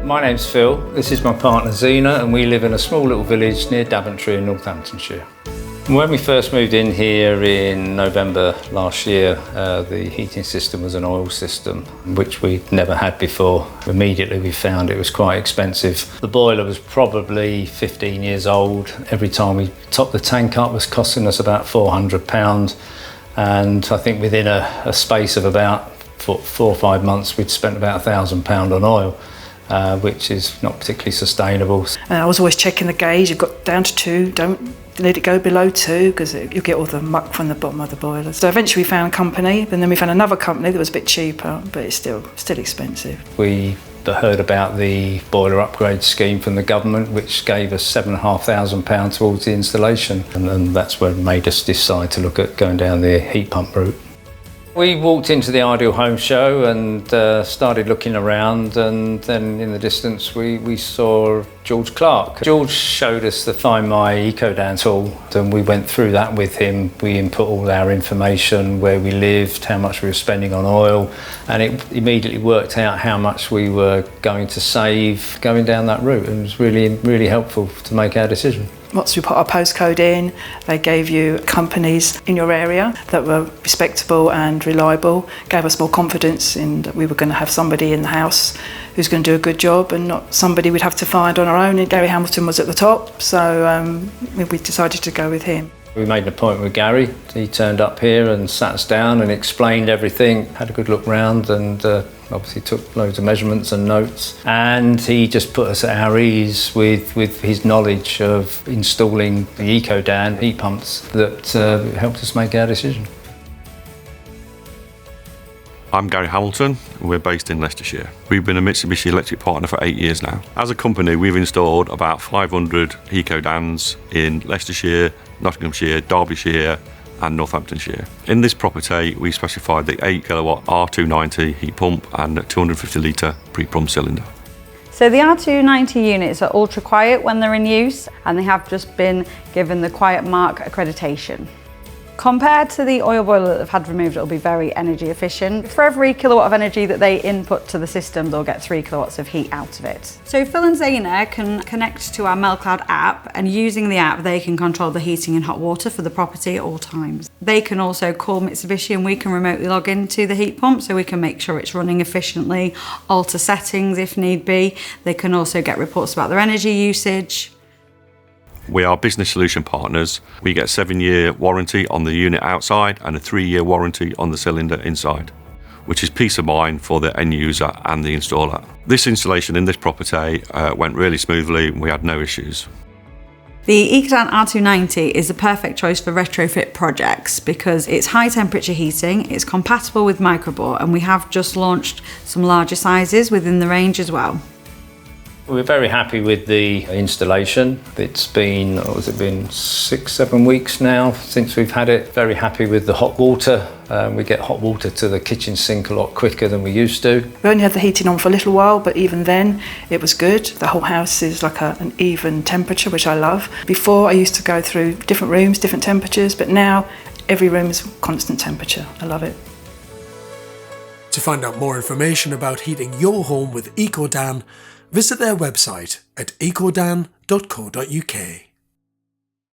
My name's Phil, this is my partner Zena, and we live in a small little village near Daventry in Northamptonshire. When we first moved in here in November last year, the heating system was an oil system, which we'd never had before. Immediately we found it was quite expensive. The boiler was probably 15 years old. Every time we topped the tank up was costing us about £400. And I think within a space of about 4 or 5 months, we'd spent about £1,000 on oil. Which is not particularly sustainable. And I was always checking the gauge. You've got down to 2, don't let it go below 2 because you'll get all the muck from the bottom of the boiler. So eventually we found a company, and then we found another company that was a bit cheaper, but it's still expensive. We heard about the boiler upgrade scheme from the government, which gave us £7,500 towards the installation, and that's what made us decide to look at going down the heat pump route. We walked into the Ideal Home show and started looking around, and then in the distance we saw George Clarke. George showed us the Find My Ecodan tool, and we went through that with him. We input all our information, where we lived, how much we were spending on oil, and it immediately worked out how much we were going to save going down that route. It was really helpful to make our decision. Once we put our postcode in, they gave you companies in your area that were respectable and reliable, gave us more confidence in that we were going to have somebody in the house who's going to do a good job and not somebody we'd have to find on our own. And Garry Hamilton was at the top, so we decided to go with him. We made an appointment with Garry. He turned up here and sat us down and explained everything, had a good look round, and obviously took loads of measurements and notes. And he just put us at our ease with his knowledge of installing the Ecodan heat pumps that helped us make our decision. I'm Garry Hamilton, and we're based in Leicestershire. We've been a Mitsubishi Electric partner for 8 years now. As a company, we've installed about 500 Ecodans in Leicestershire, Nottinghamshire, Derbyshire and Northamptonshire. In this property, we specified the 8 kilowatt R290 heat pump and a 250 litre pre-plumb cylinder. So the R290 units are ultra quiet when they're in use, and they have just been given the Quiet Mark accreditation. Compared to the oil boiler that they've had removed, it'll be very energy efficient. For every kilowatt of energy that they input to the system, they'll get 3 kilowatts of heat out of it. So Phil and Zena can connect to our MelCloud app, and using the app, they can control the heating and hot water for the property at all times. They can also call Mitsubishi, and we can remotely log into the heat pump, so we can make sure it's running efficiently, alter settings if need be. They can also get reports about their energy usage. We are business solution partners. We get a 7-year warranty on the unit outside and a 3-year warranty on the cylinder inside, which is peace of mind for the end user and the installer. This installation in this property went really smoothly, and we had no issues. The Ecodan R290 is the perfect choice for retrofit projects because it's high temperature heating, it's compatible with microbore, and we have just launched some larger sizes within the range as well. We're very happy with the installation. It's been, 6-7 weeks now since we've had it. Very happy with the hot water. We get hot water to the kitchen sink a lot quicker than we used to. We only had the heating on for a little while, but even then it was good. The whole house is like an even temperature, which I love. Before I used to go through different rooms, different temperatures, but now every room is constant temperature. I love it. To find out more information about heating your home with Ecodan, visit their website at ecodan.co.uk.